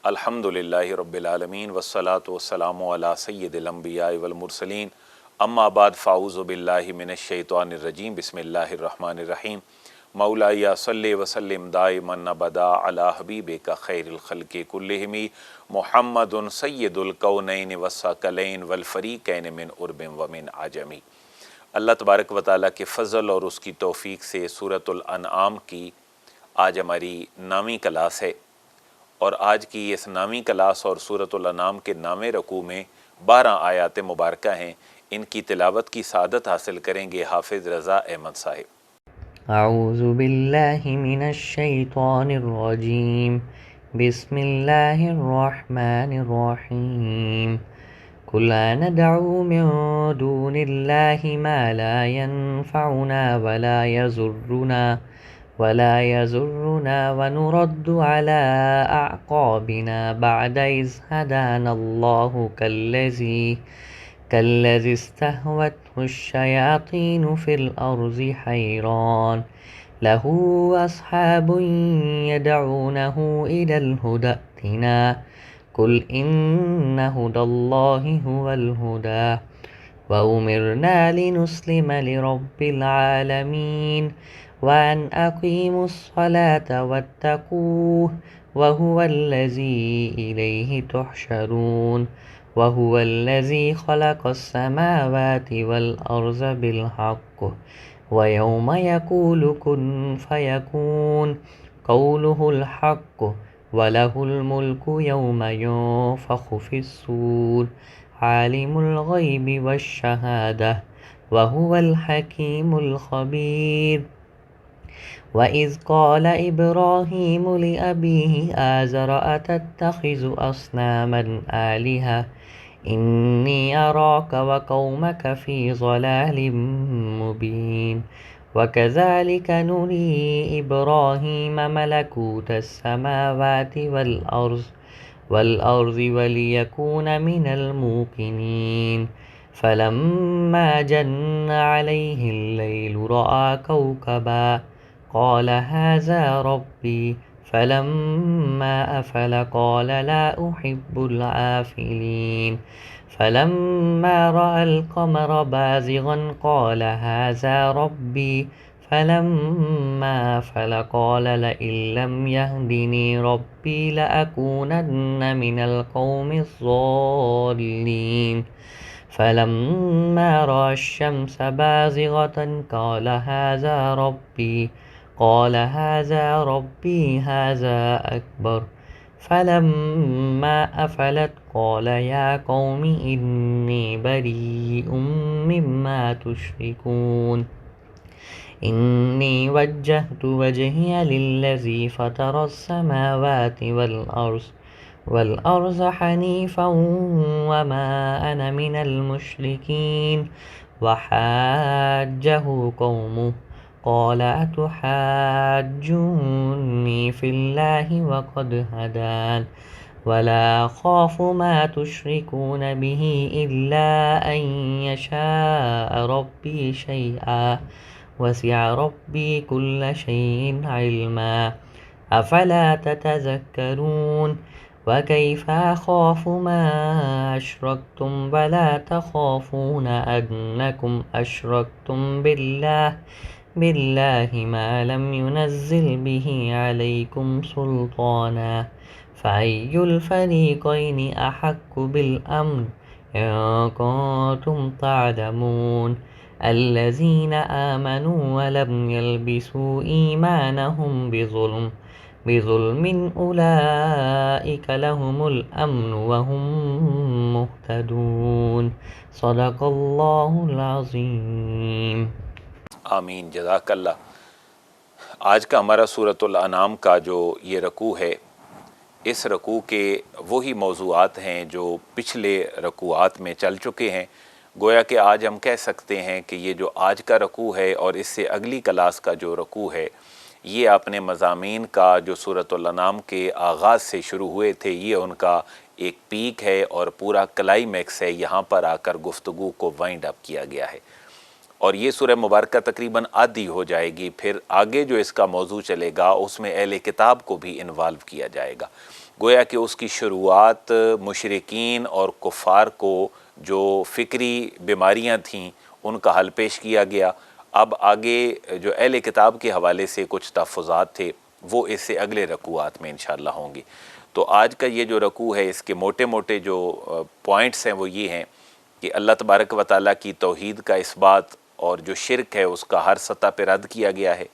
الحمدللہ رب العالمین والصلاة والسلام علی سید الانبیاء والمرسلین اما بعد فاعوذ باللہ من الشیطان الرجیم بسم اللہ الرحمن الرحیم مولائی صلی وسلم دائما ابدا علی حبیبک خیر الخلق کلہم محمد سید الکونین والثقلین والفریقین من عرب ومن عجم۔ اللہ تبارک و تعالیٰ کے فضل اور اس کی توفیق سے سورۃ الانعام کی آج ہماری 9ویں کلاس ہے، اور آج کی اس 9ویں کلاس اور سورۃ الانعام کے 9ویں رکوع میں 12 آیات مبارکہ ہیں۔ ان کی تلاوت کی سعادت حاصل کریں گے حافظ رضا احمد صاحب۔ اعوذ باللہ من الشیطان الرجیم، بسم اللہ الرحمن الرحیم۔ قل ندعو من دون اللہ ما لا ينفعنا ولا يضرنا ونرد على أعقابنا بعد إذ هدانا الله كالذي استهوته الشياطين في الأرض حيران له أصحاب يدعونه إلى الهدى ائتنا قل إن هدى الله هو الهدى وأمرنا لنسلم لرب العالمين وأن أقيموا الصلاة واتقوه وهو الذي إليه تحشرون وهو الذي خلق السماوات والأرض بالحق ويوم يقول كن فيكون قوله الحق وله الملك يوم ينفخ في الصور عالم الغيب والشهادة وهو الحكيم الخبير۔ وَإِذْ قَالَ إِبْرَاهِيمُ لِأَبِيهِ آزَرَ أَتَتَّخِذُ أَصْنَامًا آلِهَةً إِنِّي أَرَاكَ وَقَوْمَكَ فِي ضَلَالٍ مُبِينٍ۔ وَكَذَلِكَ نُرِي إِبْرَاهِيمَ مَلَكُوتَ السَّمَاوَاتِ وَالْأَرْضِ وَلِيَكُونَ مِنَ الْمُوقِنِينَ فَلَمَّا جَنَّ عَلَيْهِ اللَّيْلُ رَأَىٰ كَوْكَبًا قال هذا ربي فلما أفل قال لا أحب العافلين فلما رأى القمر بازغا قال هذا ربي فلما أفل قال لئن لم يهدني ربي لأكونن من القوم الضالين فلما رأى الشمس بازغة قال هذا ربي هذا أكبر فلما أفلت قال يا قوم إني بريء مما تشركون إني وجهت وجهي للذي فطر السماوات والأرض حنيفا وما أنا من المشركين وحاجه قومه قال أتحاجوني في الله وقد هدان ولا أخاف ما تشركون به إلا أن يشاء ربي شيئا وسع ربي كل شيء علما أفلا تتذكرون وكيف أخاف ما أشركتم ولا تخافون أنكم أشركتم بالله ما لم ينزل به عليكم سلطانا فأي الفريقين أحق بالأمن إن كنتم تعلمون الذين آمنوا ولم يلبسوا إيمانهم بظلم أولئك لهم الأمن وهم مهتدون صدق الله العظيم۔ آمین، جزاک اللہ۔ آج کا ہمارا سورۃ الانعام کا جو یہ رکوع ہے، اس رکوع کے وہی موضوعات ہیں جو پچھلے رکوعات میں چل چکے ہیں۔ گویا کہ آج ہم کہہ سکتے ہیں کہ یہ جو آج کا رکوع ہے اور اس سے اگلی کلاس کا جو رکوع ہے، یہ اپنے مضامین کا جو سورۃ الانعام کے آغاز سے شروع ہوئے تھے، یہ ان کا ایک پیک ہے اور پورا کلائمیکس ہے۔ یہاں پر آ کر گفتگو کو وائنڈ اپ کیا گیا ہے، اور یہ سورہ مبارکہ تقریباً آدھی ہو جائے گی، پھر آگے جو اس کا موضوع چلے گا اس میں اہل کتاب کو بھی انوالو کیا جائے گا۔ گویا کہ اس کی شروعات مشرکین اور کفار کو جو فکری بیماریاں تھیں ان کا حل پیش کیا گیا۔ اب آگے جو اہل کتاب کے حوالے سے کچھ تحفظات تھے وہ اس سے اگلے رکوعات میں انشاءاللہ ہوں گے۔ تو آج کا یہ جو رکوع ہے اس کے موٹے موٹے جو پوائنٹس ہیں وہ یہ ہیں کہ اللہ تبارک و تعالیٰ کی توحید کا اثبات اور جو شرک ہے اس کا ہر سطح پہ رد کیا گیا ہے،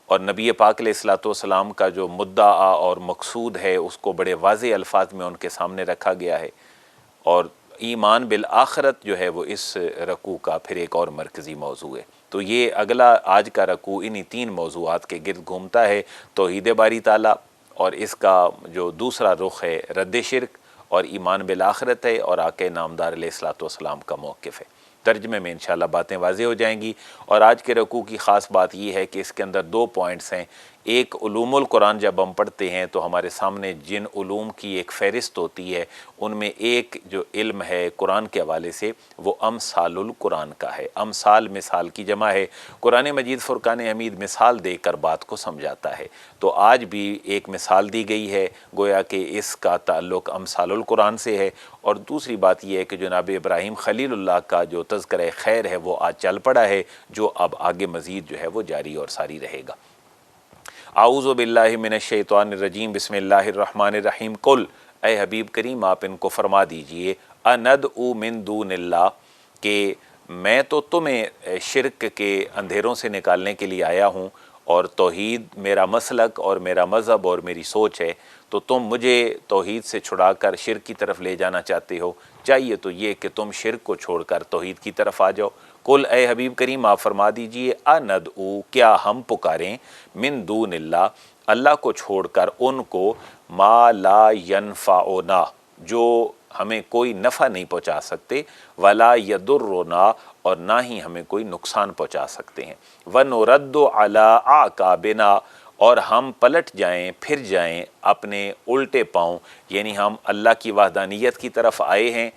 اور نبی پاک علیہ الصلوۃ والسلام کا جو مدعا اور مقصود ہے اس کو بڑے واضح الفاظ میں ان کے سامنے رکھا گیا ہے، اور ایمان بالآخرت جو ہے وہ اس رکوع کا پھر ایک اور مرکزی موضوع ہے۔ تو یہ اگلا آج کا رکوع انہی تین موضوعات کے گرد گھومتا ہے، توحید باری تعالیٰ، اور اس کا جو دوسرا رخ ہے رد شرک، اور ایمان بالآخرت ہے، اور آقا نامدار علیہ الصلوۃ والسلام کا موقف ہے۔ ترجمے میں انشاءاللہ باتیں واضح ہو جائیں گی۔ اور آج کے رکوع کی خاص بات یہ ہے کہ اس کے اندر دو پوائنٹس ہیں۔ ایک، علوم القرآن جب ہم پڑھتے ہیں تو ہمارے سامنے جن علوم کی ایک فہرست ہوتی ہے ان میں ایک جو علم ہے قرآن کے حوالے سے وہ امثال القرآن کا ہے۔ امثال مثال کی جمع ہے۔ قرآن مجید فرقان حمید مثال دے کر بات کو سمجھاتا ہے، تو آج بھی ایک مثال دی گئی ہے، گویا کہ اس کا تعلق امثال القرآن سے ہے۔ اور دوسری بات یہ ہے کہ جناب ابراہیم خلیل اللہ کا جو تذکرہ خیر ہے وہ آج چل پڑا ہے، جو اب آگے مزید جو ہے وہ جاری اور ساری رہے گا۔ اعوذ باللہ من الشیطان الرجیم، بسم اللہ الرحمن الرحیم۔ قل، اے حبیب کریم آپ ان کو فرما دیجئے، اندعو من دون اللہ، کہ میں تو تمہیں شرک کے اندھیروں سے نکالنے کے لیے آیا ہوں، اور توحید میرا مسلک اور میرا مذہب اور میری سوچ ہے، تو تم مجھے توحید سے چھڑا کر شرک کی طرف لے جانا چاہتے ہو۔ چاہیے تو یہ کہ تم شرک کو چھوڑ کر توحید کی طرف آ جاؤ۔ قل، اے حبیب کریم آپ فرما دیجئے، اندعو، کیا ہم پکاریں، من دون اللہ، اللہ کو چھوڑ کر ان کو، ما لا ینفعنا، جو ہمیں کوئی نفع نہیں پہنچا سکتے، ولا یضرنا، اور نہ ہی ہمیں کوئی نقصان پہنچا سکتے ہیں، ونرد علی اعقابنا، اور ہم پلٹ جائیں پھر جائیں اپنے الٹے پاؤں، یعنی ہم اللہ کی وحدانیت کی طرف آئے ہیں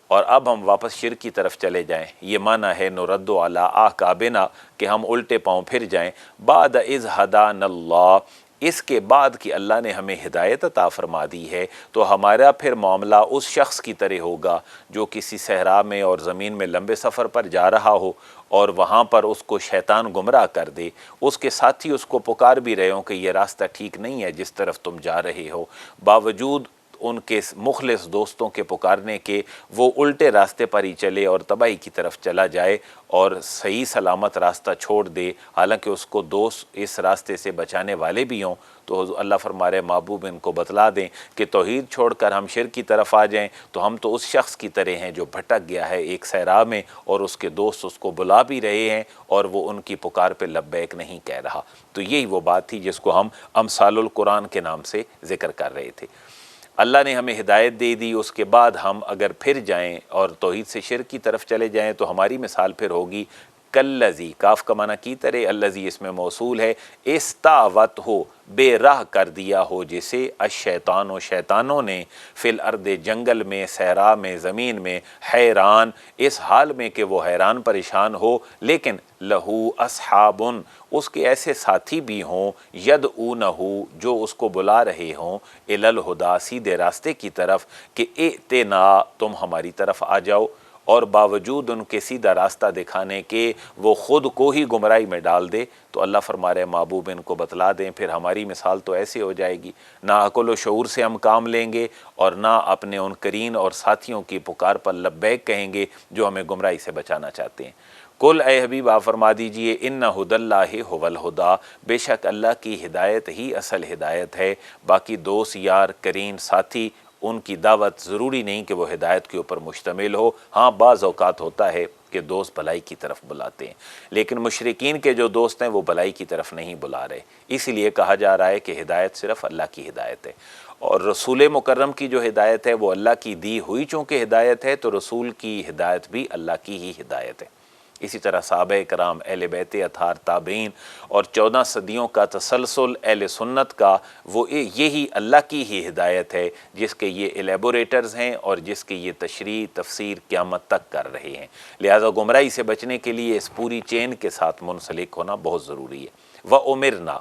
اور اب ہم واپس شرک کی طرف چلے جائیں۔ یہ معنی ہے نرد علی اعقابنا، کہ ہم الٹے پاؤں پھر جائیں، بعد اذ ہدانا اللہ، اس کے بعد کہ اللہ نے ہمیں ہدایت عطا فرما دی ہے، تو ہمارا پھر معاملہ اس شخص کی طرح ہوگا جو کسی صحرا میں اور زمین میں لمبے سفر پر جا رہا ہو، اور وہاں پر اس کو شیطان گمراہ کر دے، اس کے ساتھی اس کو پکار بھی رہے ہوں کہ یہ راستہ ٹھیک نہیں ہے جس طرف تم جا رہے ہو، باوجود ان کے مخلص دوستوں کے پکارنے کے وہ الٹے راستے پر ہی چلے اور تباہی کی طرف چلا جائے اور صحیح سلامت راستہ چھوڑ دے، حالانکہ اس کو دوست اس راستے سے بچانے والے بھی ہوں۔ تو اللہ فرما رہے محبوب ان کو بتلا دیں کہ توحید چھوڑ کر ہم شرک کی طرف آ جائیں تو ہم تو اس شخص کی طرح ہیں جو بھٹک گیا ہے ایک صحرا میں، اور اس کے دوست اس کو بلا بھی رہے ہیں اور وہ ان کی پکار پہ لبیک نہیں کہہ رہا۔ تو یہی وہ بات تھی جس کو ہم امثال القرآن کے نام سے ذکر کر رہے تھے۔ اللہ نے ہمیں ہدایت دے دی، اس کے بعد ہم اگر پھر جائیں اور توحید سے شرک کی طرف چلے جائیں تو ہماری مثال پھر ہوگی کالذی، کاف کا معنی کی طرح، الذی اس میں موصول ہے، استعوت ہو، بے راہ کر دیا ہو جسے، الشیطان و شیطانوں نے، فی الارض جنگل میں، صحرا میں، زمین میں، حیران، اس حال میں کہ وہ حیران پریشان ہو، لیکن لہو اصحاب، اس کے ایسے ساتھی بھی ہوں، یدعونہ، جو اس کو بلا رہے ہوں، الی الہدی، سیدھے راستے کی طرف، کہ ائتنا، تم ہماری طرف آ جاؤ، اور باوجود ان کے سیدھا راستہ دکھانے کے وہ خود کو ہی گمراہی میں ڈال دے، تو اللہ فرما رہے محبوب ان کو بتلا دیں، پھر ہماری مثال تو ایسے ہو جائے گی، نہ عقل و شعور سے ہم کام لیں گے اور نہ اپنے ان قرین اور ساتھیوں کی پکار پر لبیک کہیں گے جو ہمیں گمراہی سے بچانا چاہتے ہیں۔ قل، اے حبیب آپ فرما دیجئے، ان ھدی اللہ ھو الھدی، بے شک اللہ کی ہدایت ہی اصل ہدایت ہے، باقی دوست یار قرین ساتھی ان کی دعوت ضروری نہیں کہ وہ ہدایت کے اوپر مشتمل ہو۔ ہاں بعض اوقات ہوتا ہے کہ دوست بھلائی کی طرف بلاتے ہیں، لیکن مشرکین کے جو دوست ہیں وہ بھلائی کی طرف نہیں بلا رہے، اسی لیے کہا جا رہا ہے کہ ہدایت صرف اللہ کی ہدایت ہے، اور رسول مکرم کی جو ہدایت ہے وہ اللہ کی دی ہوئی چونکہ ہدایت ہے، تو رسول کی ہدایت بھی اللہ کی ہی ہدایت ہے۔ اسی طرح صحابہ کرام، اہل بیت اطہار، تابعین اور 14 صدیوں کا تسلسل اہل سنت کا، وہ یہی اللہ کی ہی ہدایت ہے جس کے یہ ایلیبوریٹرز ہیں اور جس کی یہ تشریح تفسیر قیامت تک کر رہے ہیں۔ لہٰذا گمراہی سے بچنے کے لیے اس پوری چین کے ساتھ منسلک ہونا بہت ضروری ہے۔ وَأُمِرْنَا،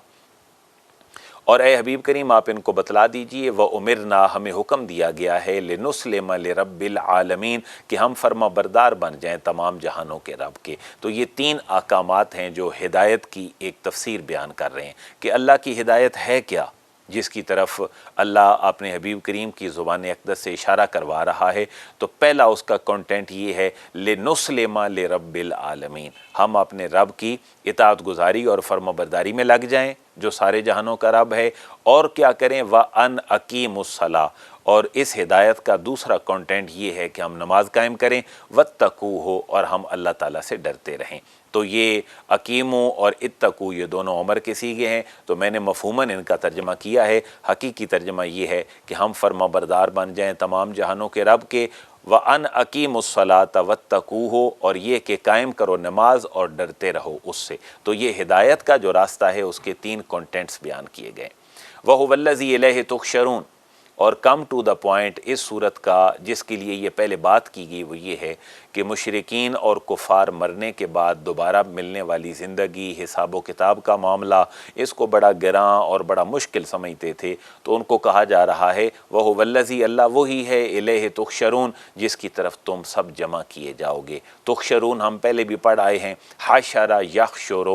اور اے حبیب کریم آپ ان کو بتلا دیجئے، وَأُمِرْنَا، ہمیں حکم دیا گیا ہے، لِنُسْلِمَ لِرَبِّ الْعَالَمِينَ، کہ ہم فرما بردار بن جائیں تمام جہانوں کے رب کے۔ تو یہ 3 احکامات ہیں جو ہدایت کی ایک تفسیر بیان کر رہے ہیں کہ اللہ کی ہدایت ہے کیا، جس کی طرف اللہ اپنے حبیب کریم کی زبان اقدس سے اشارہ کروا رہا ہے۔ تو پہلا اس کا کنٹینٹ یہ ہے، لِنُسْلِمَ لِرَبِّ الْعَالَمِينَ، ہم اپنے رب کی اطاعت گزاری اور فرما برداری میں لگ جائیں جو سارے جہانوں کا رب ہے، اور کیا کریں، وَأَنْ أَقِيمُوا الصَّلَاةَ، اور اس ہدایت کا دوسرا کنٹینٹ یہ ہے کہ ہم نماز قائم کریں، وَاتَّقُوهُ، اور ہم اللہ تعالیٰ سے ڈرتے رہیں۔ تو یہ اقیمو اور اتقو یہ دونوں عمر کے صیغے ہیں، تو میں نے مفہوماً ان کا ترجمہ کیا ہے۔ حقیقی ترجمہ یہ ہے کہ ہم فرما بردار بن جائیں تمام جہانوں کے رب کے، وَأَنْ أَقِيمُوا الصَّلَاةَ وَاتَّقُوهُ، اور یہ کہ قائم کرو نماز اور ڈرتے رہو اس سے۔ تو یہ ہدایت کا جو راستہ ہے اس کے 3 کنٹینٹس بیان کیے گئے۔ وَهُوَ الَّذِي إِلَيْهِ تُحْشَرُونَ، اور کم ٹو دا پوائنٹ اس صورت کا جس کے لیے یہ پہلے بات کی گئی وہ یہ ہے کہ مشرکین اور کفار مرنے کے بعد دوبارہ ملنے والی زندگی، حساب و کتاب کا معاملہ، اس کو بڑا گراں اور بڑا مشکل سمجھتے تھے۔ تو ان کو کہا جا رہا ہے وَهُوَ الَّذِي، اللہ وہی ہے، إِلَيْهِ تُحْشَرُونَ، جس کی طرف تم سب جمع کیے جاؤ گے۔ تحشرون ہم پہلے بھی پڑھ آئے ہیں، حشر یحشر،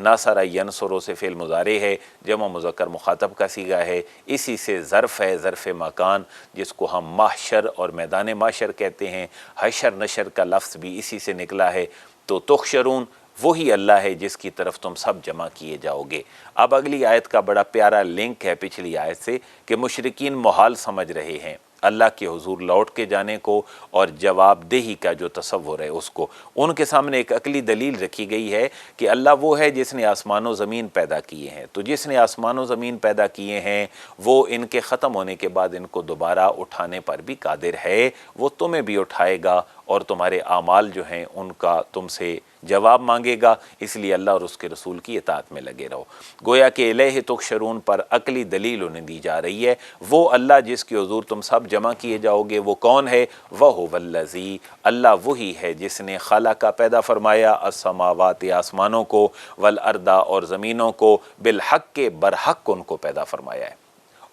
نصر ینصر سے فعل مضارع ہے، جمع مذکر مخاطب کا صیغہ ہے، اسی سے ظرف ہے، ظرف مکان، جس کو ہم محشر اور میدان محشر کہتے ہیں۔ حشر نشر کا لفظ بھی اسی سے نکلا ہے۔ تو تحشرون وہی اللہ ہے جس کی طرف تم سب جمع کیے جاؤ گے۔ اب اگلی آیت کا بڑا پیارا لنک ہے پچھلی آیت سے کہ مشرکین محال سمجھ رہے ہیں اللہ کے حضور لوٹ کے جانے کو اور جواب دہی کا جو تصور ہے اس کو۔ ان کے سامنے ایک عقلی دلیل رکھی گئی ہے کہ اللہ وہ ہے جس نے آسمان و زمین پیدا کیے ہیں، تو جس نے آسمان و زمین پیدا کیے ہیں وہ ان کے ختم ہونے کے بعد ان کو دوبارہ اٹھانے پر بھی قادر ہے، وہ تمہیں بھی اٹھائے گا اور تمہارے اعمال جو ہیں ان کا تم سے جواب مانگے گا، اس لیے اللہ اور اس کے رسول کی اطاعت میں لگے رہو۔ گویا کہ الہ تحشرون پر عقلی دلیل انہیں دی جا رہی ہے، وہ اللہ جس کے حضور تم سب جمع کیے جاؤ گے وہ کون ہے؟ وَهُوَ الَّذِي، اللہ وہی ہے جس نے خلق پیدا فرمایا السماوات آسمانوں کو، والارض اور زمینوں کو، بالحق برحق ان کو پیدا فرمایا ہے۔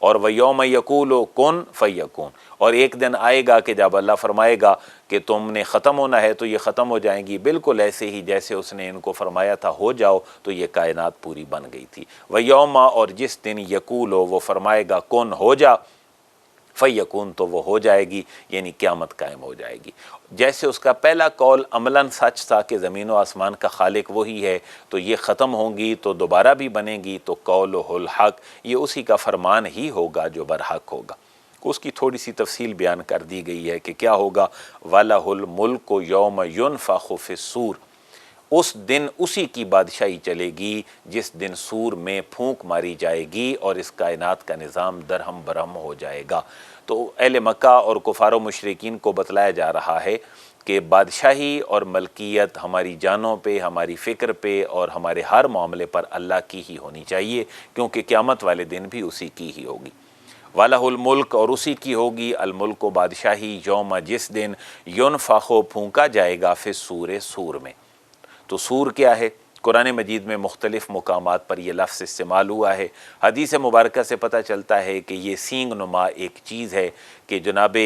اور وَيَوْمَ يَقُولُ كُن فَيَكُونُ، اور ایک دن آئے گا کہ جب اللہ فرمائے گا کہ تم نے ختم ہونا ہے تو یہ ختم ہو جائیں گی، بالکل ایسے ہی جیسے اس نے ان کو فرمایا تھا ہو جاؤ تو یہ کائنات پوری بن گئی تھی۔ وَيَوْمَ، اور جس دن يَقُولُ وہ فرمائے گا کن ہو جا، فَيَكُون تو وہ ہو جائے گی، یعنی قیامت قائم ہو جائے گی۔ جیسے اس کا پہلا قول عملاً سچ تھا کہ زمین و آسمان کا خالق وہی ہے، تو یہ ختم ہوں گی تو دوبارہ بھی بنے گی، تو قولہ الحق، یہ اسی کا فرمان ہی ہوگا جو برحق ہوگا۔ اس کی تھوڑی سی تفصیل بیان کر دی گئی ہے کہ کیا ہوگا۔ وَلَهُ الْمُلْكُ يَوْمَ يُنْفَخُ فِي الصُّورِ، اس دن اسی کی بادشاہی چلے گی جس دن سور میں پھونک ماری جائے گی اور اس کائنات کا نظام درہم برہم ہو جائے گا۔ تو اہل مکہ اور کفار و مشرکین کو بتلایا جا رہا ہے کہ بادشاہی اور ملکیت ہماری جانوں پہ، ہماری فکر پہ اور ہمارے ہر معاملے پر اللہ کی ہی ہونی چاہیے، کیونکہ قیامت والے دن بھی اسی کی ہی ہوگی۔ وَلَهُ الْمُلْكُ، اور اسی کی ہوگی الملک و بادشاہی، یوم جس دن يُنْفَخُ پھونکا جائے گا فی الصور سور میں۔ تو سور کیا ہے؟ قرآن مجید میں مختلف مقامات پر یہ لفظ استعمال ہوا ہے۔ حدیث مبارکہ سے پتہ چلتا ہے کہ یہ سینگ نما ایک چیز ہے کہ جناب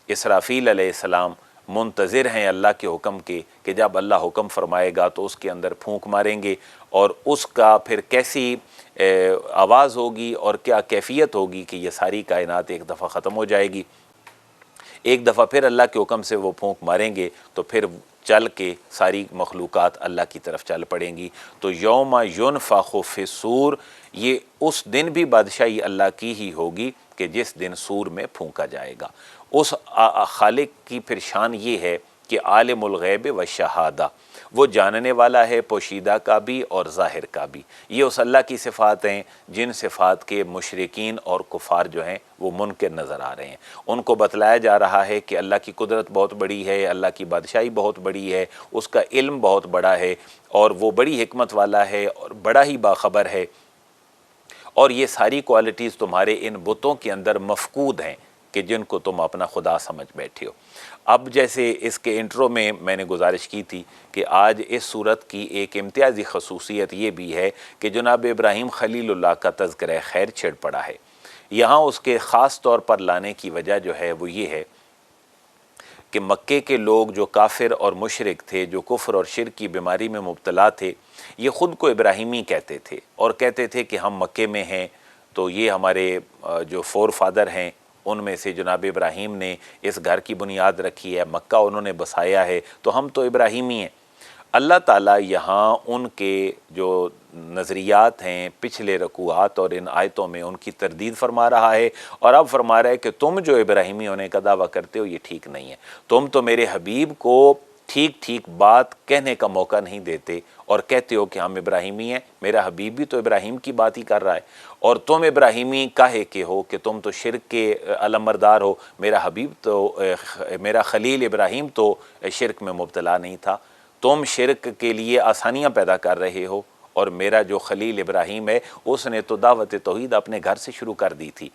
اسرافیل علیہ السلام منتظر ہیں اللہ کے حکم کے کہ جب اللہ حکم فرمائے گا تو اس کے اندر پھونک ماریں گے، اور اس کا پھر کیسی آواز ہوگی اور کیا کیفیت ہوگی کہ یہ ساری کائنات ایک دفعہ ختم ہو جائے گی۔ ایک دفعہ پھر اللہ کے حکم سے وہ پھونک ماریں گے تو پھر چل کے ساری مخلوقات اللہ کی طرف چل پڑیں گی۔ تو یوم ينفخ فی الصور، یہ اس دن بھی بادشاہی اللہ کی ہی ہوگی کہ جس دن سور میں پھونکا جائے گا۔ اس خالق کی پھر شان یہ ہے کہ عالم الغیب و شہادہ، وہ جاننے والا ہے پوشیدہ کا بھی اور ظاہر کا بھی۔ یہ اس اللہ کی صفات ہیں جن صفات کے مشرکین اور کفار جو ہیں وہ منکر نظر آ رہے ہیں۔ ان کو بتلایا جا رہا ہے کہ اللہ کی قدرت بہت بڑی ہے، اللہ کی بادشاہی بہت بڑی ہے، اس کا علم بہت بڑا ہے، اور وہ بڑی حکمت والا ہے اور بڑا ہی باخبر ہے، اور یہ ساری کوالٹیز تمہارے ان بتوں کے اندر مفقود ہیں کہ جن کو تم اپنا خدا سمجھ بیٹھے ہو۔ اب جیسے اس کے انٹرو میں نے گزارش کی تھی کہ آج اس صورت کی ایک امتیازی خصوصیت یہ بھی ہے کہ جناب ابراہیم خلیل اللہ کا تذکرہ خیر چھڑ پڑا ہے۔ یہاں اس کے خاص طور پر لانے کی وجہ جو ہے وہ یہ ہے کہ مکے کے لوگ جو کافر اور مشرک تھے، جو کفر اور شرک کی بیماری میں مبتلا تھے، یہ خود کو ابراہیمی کہتے تھے اور کہتے تھے کہ ہم مکے میں ہیں تو یہ ہمارے جو فور فادر ہیں ان میں سے جناب ابراہیم نے اس گھر کی بنیاد رکھی ہے، مکہ انہوں نے بسایا ہے، تو ہم تو ابراہیمی ہیں۔ اللہ تعالیٰ یہاں ان کے جو نظریات ہیں پچھلے رکوعات اور ان آیتوں میں ان کی تردید فرما رہا ہے، اور اب فرما رہا ہے کہ تم جو ابراہیمی ہونے کا دعویٰ کرتے ہو یہ ٹھیک نہیں ہے۔ تم تو میرے حبیب کو ٹھیک ٹھیک بات کہنے کا موقع نہیں دیتے اور کہتے ہو کہ ہم ابراہیمی ہیں۔ میرا حبیب بھی تو ابراہیم کی بات ہی کر رہا ہے، اور تم ابراہیمی کاہے کے ہو کہ تم تو شرک کے علمبردار ہو۔ میرا حبیب تو میرا خلیل ابراہیم تو شرک میں مبتلا نہیں تھا، تم شرک کے لیے آسانیاں پیدا کر رہے ہو، اور میرا جو خلیل ابراہیم ہے اس نے تو دعوت توحید اپنے گھر سے شروع کر دی تھی،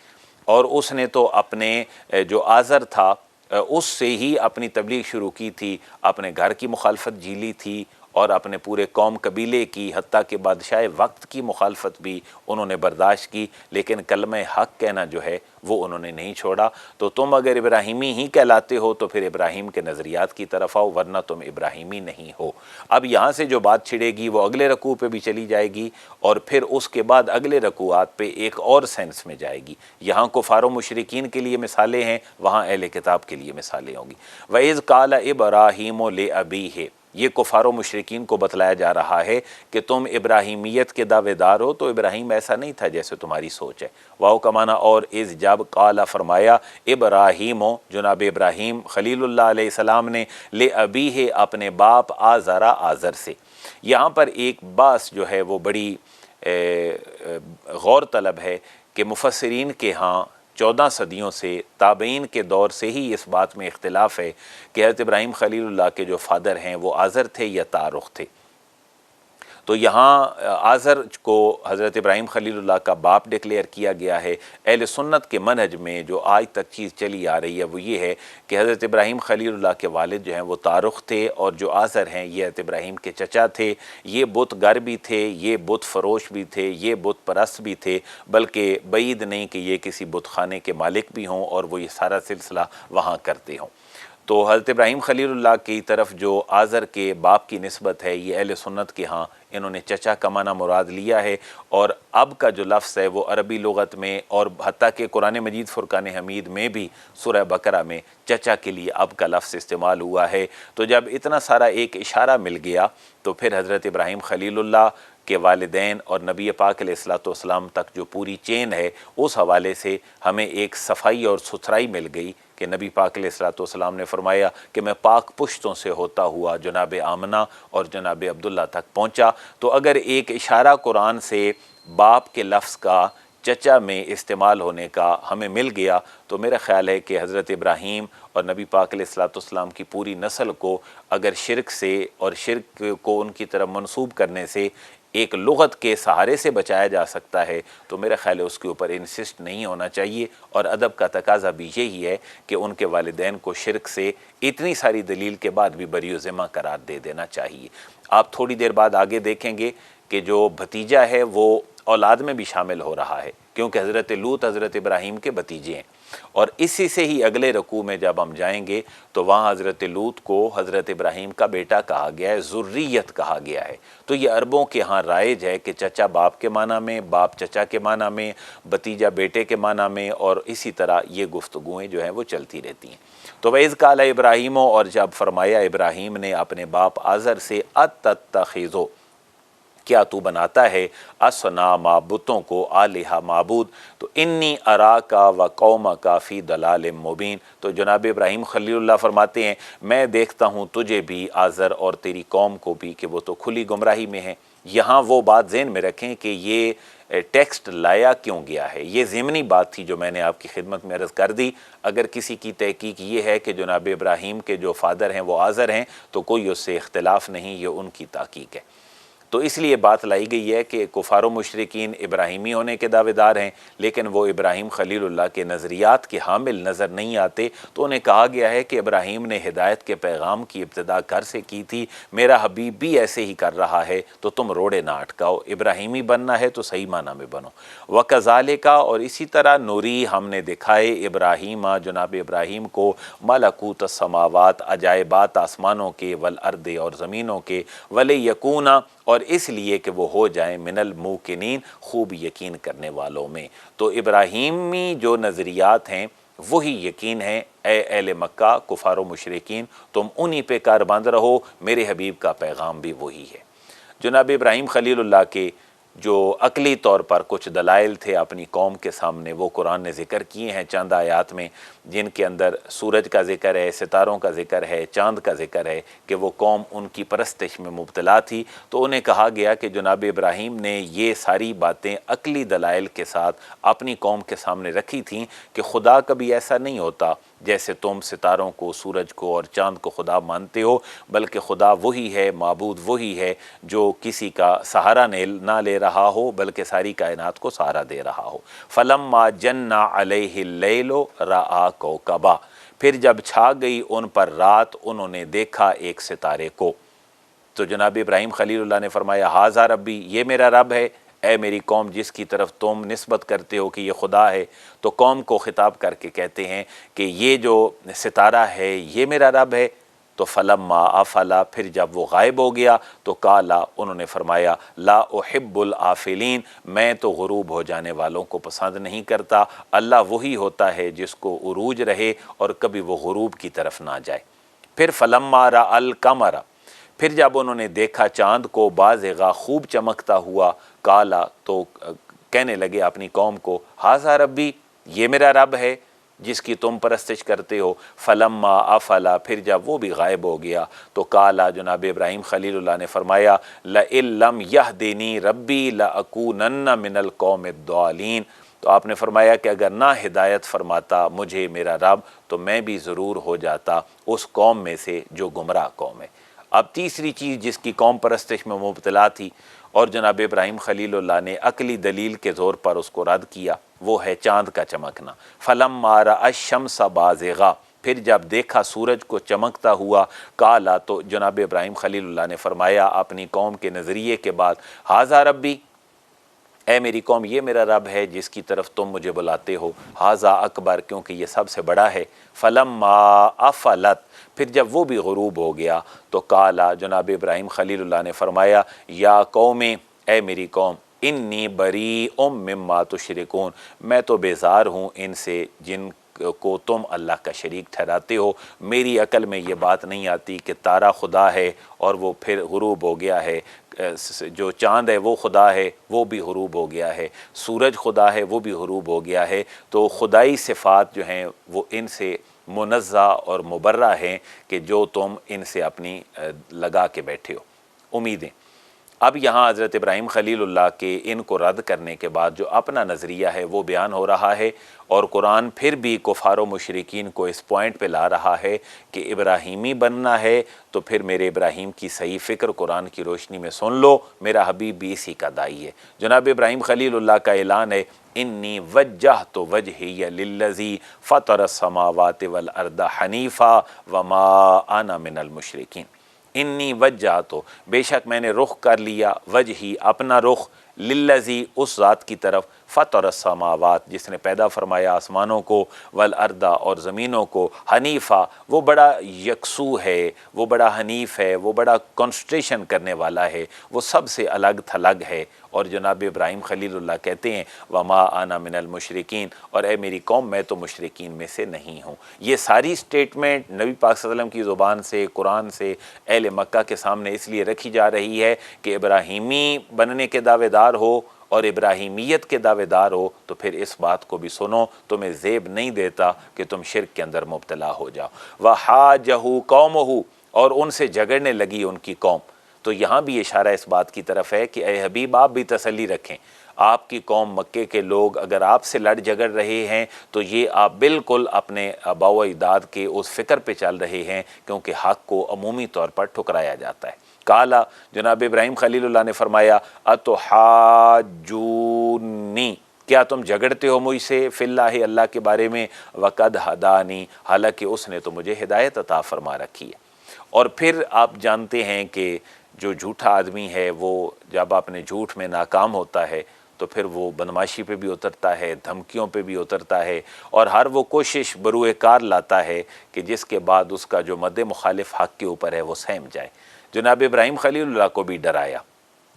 اور اس نے تو اپنے جو آزر تھا اس سے ہی اپنی تبلیغ شروع کی تھی، اپنے گھر کی مخالفت جھیلی تھی اور اپنے پورے قوم قبیلے کی، حتیٰ کہ بادشاہ وقت کی مخالفت بھی انہوں نے برداشت کی، لیکن کلمہ حق کہنا جو ہے وہ انہوں نے نہیں چھوڑا۔ تو تم اگر ابراہیمی ہی کہلاتے ہو تو پھر ابراہیم کے نظریات کی طرف آؤ، ورنہ تم ابراہیمی نہیں ہو۔ اب یہاں سے جو بات چھڑے گی وہ اگلے رکوع پہ بھی چلی جائے گی، اور پھر اس کے بعد اگلے رکوعات پہ ایک اور سینس میں جائے گی۔ یہاں کفار و مشرکین کے لیے مثالیں ہیں، وہاں اہل کتاب کے لیے مثالیں ہوں گی۔ وَإِذْ قَالَ إِبْرَاهِيمُ لِأَبِيهِ، یہ کفار و مشرکین کو بتلایا جا رہا ہے کہ تم ابراہیمیت کے دعوے دار ہو، تو ابراہیم ایسا نہیں تھا جیسے تمہاری سوچ ہے۔ واو کا معنی اور از، جب قال فرمایا ابراہیم، جناب ابراہیم خلیل اللہ علیہ السلام نے، لے ابیہ اپنے باپ آزر سے۔ یہاں پر ایک باس جو ہے وہ بڑی غور طلب ہے کہ مفسرین کے ہاں 14 صدیوں سے، تابعین کے دور سے ہی اس بات میں اختلاف ہے کہ حضرت ابراہیم خلیل اللہ کے جو فادر ہیں وہ آزر تھے یا تارخ تھے۔ تو یہاں آزر کو حضرت ابراہیم خلیل اللہ کا باپ ڈکلیئر کیا گیا ہے۔ اہل سنت کے منہج میں جو آج تک چیز چلی آ رہی ہے وہ یہ ہے کہ حضرت ابراہیم خلیل اللہ کے والد جو ہیں وہ تارخ تھے، اور جو آزر ہیں یہ حضرت ابراہیم کے چچا تھے۔ یہ بت گر بھی تھے، یہ بت فروش بھی تھے، یہ بت پرست بھی تھے، بلکہ بعید نہیں کہ یہ کسی بت خانے کے مالک بھی ہوں اور وہ یہ سارا سلسلہ وہاں کرتے ہوں۔ تو حضرت ابراہیم خلیل اللہ کی طرف جو آزر کے باپ کی نسبت ہے، یہ اہل سنت کے ہاں انہوں نے چچا کا معنی مراد لیا ہے، اور اب کا جو لفظ ہے وہ عربی لغت میں، اور حتیٰ کہ قرآن مجید فرقان حمید میں بھی سورہ بقرہ میں چچا کے لیے اب کا لفظ استعمال ہوا ہے۔ تو جب اتنا سارا ایک اشارہ مل گیا تو پھر حضرت ابراہیم خلیل اللہ کے والدین اور نبی پاک علیہ السلام تک جو پوری چین ہے، اس حوالے سے ہمیں ایک صفائی اور ستھرائی مل گئی کہ نبی پاک علیہ السلام نے فرمایا کہ میں پاک پشتوں سے ہوتا ہوا جناب آمنہ اور جناب عبداللہ تک پہنچا۔ تو اگر ایک اشارہ قرآن سے باپ کے لفظ کا چچا میں استعمال ہونے کا ہمیں مل گیا، تو میرا خیال ہے کہ حضرت ابراہیم اور نبی پاک علیہ السلام کی پوری نسل کو اگر شرک سے اور شرک کو ان کی طرف منسوب کرنے سے ایک لغت کے سہارے سے بچایا جا سکتا ہے، تو میرا خیال ہے اس کے اوپر انسسٹ نہیں ہونا چاہیے، اور ادب کا تقاضا بھی یہی ہے کہ ان کے والدین کو شرک سے اتنی ساری دلیل کے بعد بھی بری و ذمہ قرار دے دینا چاہیے۔ آپ تھوڑی دیر بعد آگے دیکھیں گے کہ جو بھتیجا ہے وہ اولاد میں بھی شامل ہو رہا ہے، کیونکہ حضرت لوط حضرت ابراہیم کے بھتیجے ہیں، اور اسی سے ہی اگلے رکوع میں جب ہم جائیں گے تو وہاں حضرت لوط کو حضرت ابراہیم کا بیٹا کہا گیا ہے، ذریت کہا گیا ہے۔ تو یہ عربوں کے ہاں رائج ہے کہ چچا باپ کے معنی میں، باپ چچا کے معنی میں، بھتیجا بیٹے کے معنی میں، اور اسی طرح یہ گفتگویں جو ہیں وہ چلتی رہتی ہیں۔ تو وَإِذْ قَالَ إِبْرَاهِيمُ، اور جب فرمایا ابراہیم نے اپنے باپ آزر سے، أَتَتَّخِذُ، کیا تو بناتا ہے اصناما بتوں کو آلہہ معبود، تو انی اراکا و قومکا فی ضلال مبین، تو جناب ابراہیم خلیل اللہ فرماتے ہیں میں دیکھتا ہوں تجھے بھی آزر اور تیری قوم کو بھی کہ وہ تو کھلی گمراہی میں ہیں۔ یہاں وہ بات ذہن میں رکھیں کہ یہ ٹیکسٹ لایا کیوں گیا ہے، یہ ضمنی بات تھی جو میں نے آپ کی خدمت میں عرض کر دی۔ اگر کسی کی تحقیق یہ ہے کہ جناب ابراہیم کے جو فادر ہیں وہ آزر ہیں تو کوئی اس سے اختلاف نہیں، یہ ان کی تحقیق ہے۔ تو اس لیے بات لائی گئی ہے کہ کفار و مشرکین ابراہیمی ہونے کے دعوے دار ہیں لیکن وہ ابراہیم خلیل اللہ کے نظریات کے حامل نظر نہیں آتے، تو انہیں کہا گیا ہے کہ ابراہیم نے ہدایت کے پیغام کی ابتدا گھر سے کی تھی، میرا حبیب بھی ایسے ہی کر رہا ہے، تو تم روڑے نہ اٹکاؤ، ابراہیمی بننا ہے تو صحیح معنی میں بنو۔ وَكَذَلِكَ، اور اسی طرح نوری ہم نے دکھائے ابراہیم جناب ابراہیم کو ملکوت السماوات عجائبات آسمانوں کے والارض اور زمینوں کے وَلِيَكُونَ، اور اس لیے کہ وہ ہو جائیں من الموقنین خوب یقین کرنے والوں میں۔ تو ابراہیمی جو نظریات ہیں وہی یقین ہیں۔ اے اہل مکہ کفار و مشرکین تم انہی پہ کاربند رہو، میرے حبیب کا پیغام بھی وہی ہے۔ جناب ابراہیم خلیل اللہ کے جو عقلی طور پر کچھ دلائل تھے اپنی قوم کے سامنے وہ قرآن نے ذکر کیے ہیں چند آیات میں، جن کے اندر سورج کا ذکر ہے، ستاروں کا ذکر ہے، چاند کا ذکر ہے کہ وہ قوم ان کی پرستش میں مبتلا تھی۔ تو انہیں کہا گیا کہ جناب ابراہیم نے یہ ساری باتیں عقلی دلائل کے ساتھ اپنی قوم کے سامنے رکھی تھیں کہ خدا کبھی ایسا نہیں ہوتا جیسے تم ستاروں کو، سورج کو اور چاند کو خدا مانتے ہو، بلکہ خدا وہی ہے، معبود وہی ہے جو کسی کا سہارا نہ لے رہا ہو بلکہ ساری کائنات کو سہارا دے رہا ہو۔ فَلَمَّا جَنَّ عَلَيْهِ اللَّيْلُ رَأَىٰ كَوْكَبًا، پھر جب چھا گئی ان پر رات انہوں نے دیکھا ایک ستارے کو۔ تو جناب ابراہیم خلیل اللہ نے فرمایا ھذا ربی، یہ میرا رب ہے، اے میری قوم جس کی طرف تم نسبت کرتے ہو کہ یہ خدا ہے، تو قوم کو خطاب کر کے کہتے ہیں کہ یہ جو ستارہ ہے یہ میرا رب ہے۔ تو فلما افلا، پھر جب وہ غائب ہو گیا تو کالا، انہوں نے فرمایا لا احب الآفلین، میں تو غروب ہو جانے والوں کو پسند نہیں کرتا، اللہ وہی ہوتا ہے جس کو عروج رہے اور کبھی وہ غروب کی طرف نہ جائے۔ پھر فلما رأى القمر، پھر جب انہوں نے دیکھا چاند کو بازغا خوب چمکتا ہوا، کالا، تو کہنے لگے اپنی قوم کو ھذا ربی، یہ میرا رب ہے جس کی تم پرستش کرتے ہو۔ فلما افلا، پھر جب وہ بھی غائب ہو گیا تو کالا، جناب ابراہیم خلیل اللہ نے فرمایا لئن لم یہدنی ربی لأکونن من القوم الضالین، تو آپ نے فرمایا کہ اگر نہ ہدایت فرماتا مجھے میرا رب تو میں بھی ضرور ہو جاتا اس قوم میں سے جو گمراہ قوم ہے۔ اب تیسری چیز جس کی قوم پرستش میں مبتلا تھی اور جناب ابراہیم خلیل اللہ نے عقلی دلیل کے زور پر اس کو رد کیا، وہ ہے چاند کا چمکنا۔ فلما رأى الشمس بازغا، پھر جب دیکھا سورج کو چمکتا ہوا، کالا، تو جناب ابراہیم خلیل اللہ نے فرمایا اپنی قوم کے نظریے کے بعد ھذا ربی، اے میری قوم یہ میرا رب ہے جس کی طرف تم مجھے بلاتے ہو، ھذا اکبر، کیونکہ یہ سب سے بڑا ہے۔ فلما افلت، پھر جب وہ بھی غروب ہو گیا تو کالا، جناب ابراہیم خلیل اللہ نے فرمایا یا قوم، اے میری قوم، انی بریء مما تشرکون، میں تو بیزار ہوں ان سے جن کو تم اللہ کا شریک ٹھہراتے ہو۔ میری عقل میں یہ بات نہیں آتی کہ تارا خدا ہے اور وہ پھر غروب ہو گیا ہے، جو چاند ہے وہ خدا ہے وہ بھی غروب ہو گیا ہے، سورج خدا ہے وہ بھی غروب ہو گیا ہے، تو خدائی صفات جو ہیں وہ ان سے منزہ اور مبرہ ہیں کہ جو تم ان سے اپنی لگا کے بیٹھے ہو۔ امیدیں اب یہاں حضرت ابراہیم خلیل اللہ کے ان کو رد کرنے کے بعد جو اپنا نظریہ ہے وہ بیان ہو رہا ہے، اور قرآن پھر بھی کفار و مشرکین کو اس پوائنٹ پہ لا رہا ہے کہ ابراہیمی بننا ہے تو پھر میرے ابراہیم کی صحیح فکر قرآن کی روشنی میں سن لو، میرا حبیب بھی اسی کا داعی ہے۔ جناب ابراہیم خلیل اللہ کا اعلان ہے انی وجہت وجہی للذی فطر السماوات والارض حنیفا وما انا من المشرکین۔ انی وجہت، بے شک میں نے رخ کر لیا، وجہی اپنا رخ، للذی اس ذات کی طرف فطر السماوات جس نے پیدا فرمایا آسمانوں کو والارض اور زمینوں کو حنیفہ وہ بڑا یکسو ہے، وہ بڑا حنیف ہے، وہ بڑا کنسنٹریشن کرنے والا ہے، وہ سب سے الگ تھلگ ہے۔ اور جناب ابراہیم خلیل اللہ کہتے ہیں وما انا من المشرکین، اور اے میری قوم میں تو مشرکین میں سے نہیں ہوں۔ یہ ساری سٹیٹمنٹ نبی پاک صلی اللہ علیہ وسلم کی زبان سے، قرآن سے اہل مکہ کے سامنے اس لیے رکھی جا رہی ہے کہ ابراہیمی بننے کے دعوے دار ہو اور ابراہیمیت کے دعوے دار ہو تو پھر اس بات کو بھی سنو، تمہیں زیب نہیں دیتا کہ تم شرک کے اندر مبتلا ہو جاؤ۔ وَحَاجَهُ قَوْمُهُ، اور ان سے جھگڑنے لگی ان کی قوم۔ تو یہاں بھی اشارہ اس بات کی طرف ہے کہ اے حبیب آپ بھی تسلی رکھیں، آپ کی قوم مکے کے لوگ اگر آپ سے لڑ جھگڑ رہے ہیں تو یہ آپ بالکل اپنے آباء و اجداد کے اس فکر پہ چل رہے ہیں، کیونکہ حق کو عمومی طور پر ٹھکرایا جاتا ہے۔ کالا جناب ابراہیم خلیل اللہ نے فرمایا اتحاجونی، کیا تم جھگڑتے ہو مجھ سے فی اللہ اللہ کے بارے میں، وقد ہدانی، حالانکہ اس نے تو مجھے ہدایت عطا فرما رکھی ہے۔ اور پھر آپ جانتے ہیں کہ جو جھوٹا آدمی ہے وہ جب اپنے جھوٹ میں ناکام ہوتا ہے تو پھر وہ بدماشی پہ بھی اترتا ہے، دھمکیوں پہ بھی اترتا ہے، اور ہر وہ کوشش بروئے کار لاتا ہے کہ جس کے بعد اس کا جو مد مخالف حق کے اوپر ہے وہ سہم جائے۔ جناب ابراہیم خلیل اللہ کو بھی ڈرایا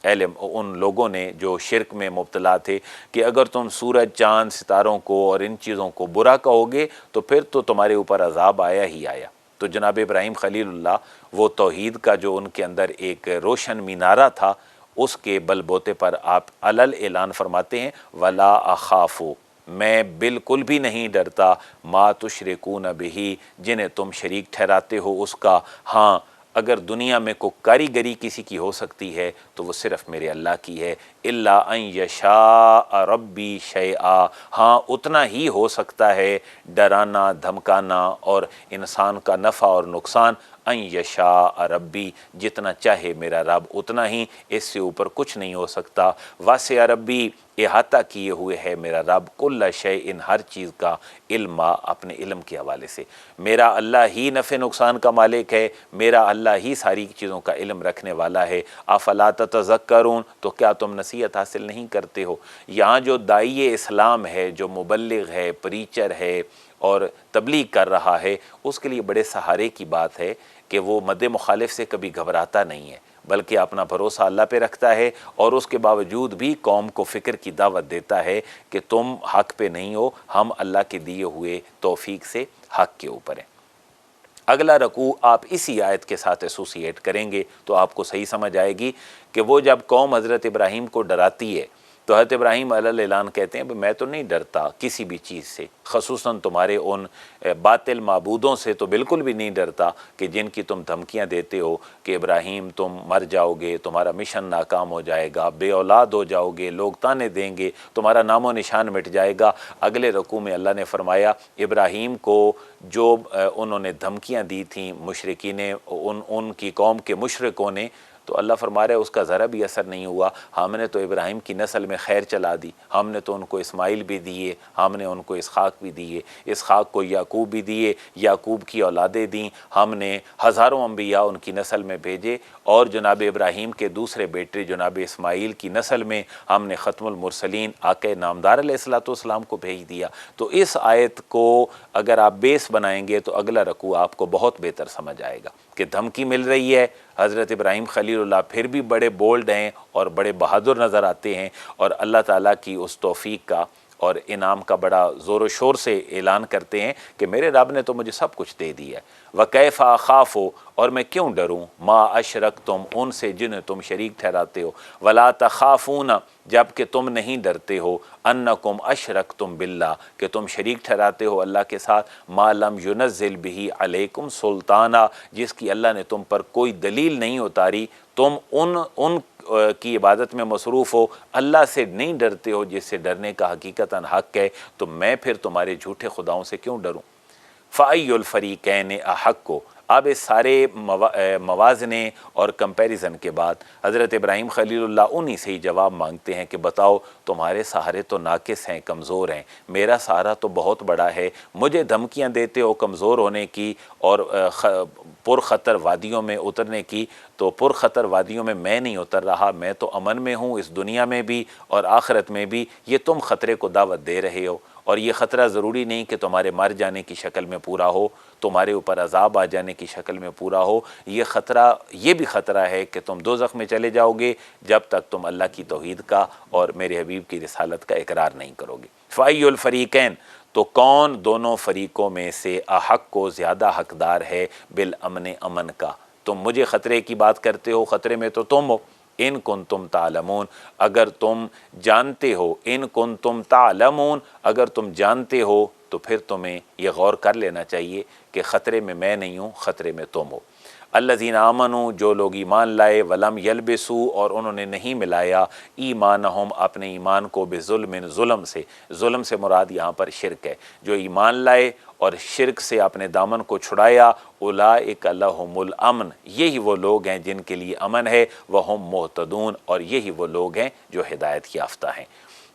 ان لوگوں نے جو شرک میں مبتلا تھے کہ اگر تم سورج چاند ستاروں کو اور ان چیزوں کو برا کہو گے تو پھر تو تمہارے اوپر عذاب آیا ہی آیا۔ تو جناب ابراہیم خلیل اللہ وہ توحید کا جو ان کے اندر ایک روشن مینارہ تھا، اس کے بل بوتے پر آپ علل اعلان فرماتے ہیں وَلَا أَخَافُ، میں بالکل بھی نہیں ڈرتا ما تشرکون بہ، جنہیں تم شریک ٹھہراتے ہو اس کا۔ ہاں اگر دنیا میں کوئی کاریگری کسی کی ہو سکتی ہے تو وہ صرف میرے اللہ کی ہے، الا ان یشاء ربی شیئا، ہاں اتنا ہی ہو سکتا ہے ڈرانا، دھمکانا اور انسان کا نفع اور نقصان، ان یشاء ربی، جتنا چاہے میرا رب اتنا ہی، اس سے اوپر کچھ نہیں ہو سکتا۔ واسع ربی، احاطہ کیے ہوئے ہے میرا رب کل شیء، ہر چیز کا، علم، اپنے علم کے حوالے سے۔ میرا اللہ ہی نفع نقصان کا مالک ہے، میرا اللہ ہی ساری چیزوں کا علم رکھنے والا ہے۔ افلا تتذکرون، تو کیا تم نصیحت حاصل نہیں کرتے ہو؟ یہاں جو داعی اسلام ہے، جو مبلغ ہے، پریچر ہے اور تبلیغ کر رہا ہے، اس کے لیے بڑے سہارے کی بات ہے کہ وہ مد مخالف سے کبھی گھبراتا نہیں ہے، بلکہ اپنا بھروسہ اللہ پہ رکھتا ہے، اور اس کے باوجود بھی قوم کو فکر کی دعوت دیتا ہے کہ تم حق پہ نہیں ہو، ہم اللہ کے دیے ہوئے توفیق سے حق کے اوپر ہیں۔ اگلا رکوع آپ اسی آیت کے ساتھ ایسوسیٹ کریں گے تو آپ کو صحیح سمجھ آئے گی کہ وہ جب قوم حضرت ابراہیم کو ڈراتی ہے تو حضرت ابراہیم علیہ الاعلان کہتے ہیں میں تو نہیں ڈرتا کسی بھی چیز سے، خصوصاً تمہارے ان باطل معبودوں سے تو بالکل بھی نہیں ڈرتا کہ جن کی تم دھمکیاں دیتے ہو کہ ابراہیم تم مر جاؤ گے، تمہارا مشن ناکام ہو جائے گا، بے اولاد ہو جاؤ گے، لوگ تانے دیں گے، تمہارا نام و نشان مٹ جائے گا۔ اگلے رکوع میں اللہ نے فرمایا ابراہیم کو جو انہوں نے دھمکیاں دی تھیں مشرکین، ان کی قوم کے مشرکوں نے، تو اللہ فرما رہا ہے اس کا ذرا بھی اثر نہیں ہوا۔ ہم نے تو ابراہیم کی نسل میں خیر چلا دی، ہم نے تو ان کو اسماعیل بھی دیے، ہم نے ان کو اسحاق بھی دیے، اسحاق کو یعقوب بھی دیے، یعقوب کی اولادیں دیں، ہم نے ہزاروں انبیاء ان کی نسل میں بھیجے، اور جناب ابراہیم کے دوسرے بیٹے جناب اسماعیل کی نسل میں ہم نے ختم المرسلین آقا نامدار علیہ السلام کو بھیج دیا۔ تو اس آیت کو اگر آپ بیس بنائیں گے تو اگلا رکوع آپ کو بہت بہتر سمجھ آئے گا کہ دھمکی مل رہی ہے، حضرت ابراہیم خلیل اللہ پھر بھی بڑے بولڈ ہیں اور بڑے بہادر نظر آتے ہیں، اور اللہ تعالیٰ کی اس توفیق کا اور انعام کا بڑا زور و شور سے اعلان کرتے ہیں کہ میرے رب نے تو مجھے سب کچھ دے دیا ہے۔ وَكَيْفَ أَخَافُ، اور میں کیوں ڈروں، مَا أَشْرَكْتُمْ، ان سے جنہیں تم شریک ٹھہراتے ہو، وَلَا تَخَافُونَ، جب کہ تم نہیں ڈرتے ہو، أَنَّكُمْ أَشْرَكْتُمْ بِاللَّهِ، کہ تم شریک ٹھہراتے ہو اللہ کے ساتھ، مَا لَمْ يُنَزِّلْ بِهِ عَلَيْكُمْ سُلطَانًا، جس کی اللہ نے تم پر کوئی دلیل نہیں اتاری، تم ان کی عبادت میں مصروف ہو، اللہ سے نہیں ڈرتے ہو جس سے ڈرنے کا حقیقتاً حق ہے، تو میں پھر تمہارے جھوٹے خداؤں سے کیوں ڈروں؟ فَأَيُّ الْفَرِيقَيْنِ أَحَقُّ، اب اس سارے موازنے اور کمپیریزن کے بعد حضرت ابراہیم خلیل اللہ انہی سے ہی جواب مانگتے ہیں کہ بتاؤ تمہارے سہارے تو ناقص ہیں، کمزور ہیں، میرا سہارا تو بہت بڑا ہے، مجھے دھمکیاں دیتے ہو کمزور ہونے کی اور پرخطر وادیوں میں اترنے کی، تو پرخطر وادیوں میں نہیں اتر رہا، میں تو امن میں ہوں، اس دنیا میں بھی اور آخرت میں بھی، یہ تم خطرے کو دعوت دے رہے ہو، اور یہ خطرہ ضروری نہیں کہ تمہارے مر جانے کی شکل میں پورا ہو، تمہارے اوپر عذاب آ جانے کی شکل میں پورا ہو، یہ خطرہ یہ بھی خطرہ ہے کہ تم دوزخ میں چلے جاؤ گے جب تک تم اللہ کی توحید کا اور میرے حبیب کی رسالت کا اقرار نہیں کرو گے۔ فَأَيُّ الْفَرِيقَيْنِ، تو کون دونوں فریقوں میں سے احق کو زیادہ حقدار ہے بالامن، امن کا؟ تم مجھے خطرے کی بات کرتے ہو، خطرے میں تو تم ہو، ان کنتم تعلمون، اگر تم جانتے ہو، ان کنتم تعلمون، اگر تم جانتے ہو تو پھر تمہیں یہ غور کر لینا چاہیے کہ خطرے میں نہیں ہوں، خطرے میں تم ہو۔ الذین آمنوا، جو لوگ ایمان لائے، ولم یلبسوا، اور انہوں نے نہیں ملایا، ایمانہم، اپنے ایمان کو، بظلم، ظلم سے مراد یہاں پر شرک ہے، جو ایمان لائے اور شرک سے اپنے دامن کو چھڑایا، اولئک لہم الامن، یہی وہ لوگ ہیں جن کے لیے امن ہے، وہم مہتدون، اور یہی وہ لوگ ہیں جو ہدایت یافتہ ہیں۔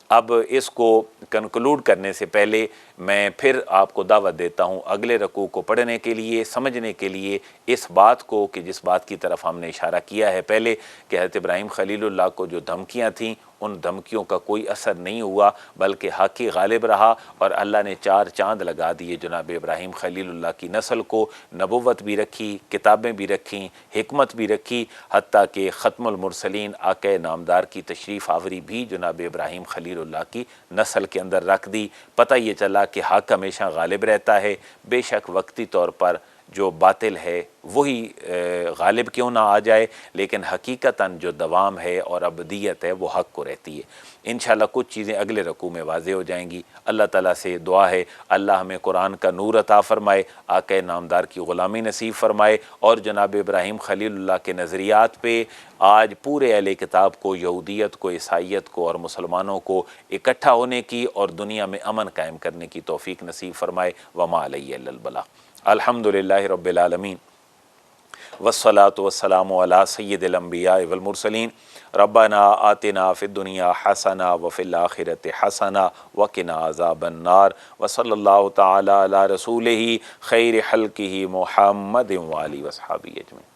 اب اس کو کنکلوڈ کرنے سے پہلے میں پھر آپ کو دعوت دیتا ہوں اگلے رکوع کو پڑھنے کے لیے، سمجھنے کے لیے اس بات کو کہ جس بات کی طرف ہم نے اشارہ کیا ہے پہلے کہ حضرت ابراہیم خلیل اللہ کو جو دھمکیاں تھیں ان دھمکیوں کا کوئی اثر نہیں ہوا، بلکہ حق ہی غالب رہا، اور اللہ نے 4 چاند لگا دیے جناب ابراہیم خلیل اللہ کی نسل کو، نبوت بھی رکھی، کتابیں بھی رکھیں، حکمت بھی رکھی، حتیٰ کہ ختم المرسلین آقا نامدار کی تشریف آوری بھی جناب ابراہیم خلیل اللہ کی نسل کے اندر رکھ دی۔ پتہ یہ چلا کہ حق ہمیشہ غالب رہتا ہے، بے شک وقتی طور پر جو باطل ہے وہی غالب کیوں نہ آ جائے، لیکن حقیقتاً جو دوام ہے اور ابدیت ہے وہ حق کو رہتی ہے۔ انشاءاللہ کچھ چیزیں اگلے رکوع میں واضح ہو جائیں گی۔ اللہ تعالیٰ سے دعا ہے اللہ ہمیں قرآن کا نور عطا فرمائے، آقا نامدار کی غلامی نصیب فرمائے، اور جناب ابراہیم خلیل اللہ کے نظریات پہ آج پورے اہل کتاب کو، یہودیت کو، عیسائیت کو اور مسلمانوں کو اکٹھا ہونے کی اور دنیا میں امن قائم کرنے کی توفیق نصیب فرمائے۔ وما علیہ الا البلاغ۔ الحمدللہ رب العالمین، والصلاة والسلام علی سید الانبیاء والمرسلین، ربنا آتنا فی الدنیا حسنہ وفی الآخرۃ حسنہ وقنا عذاب النار، وصلی اللہ تعالی علی رسولہ خیر خلقہ محمد وآلہ وصحبہ اجمعین۔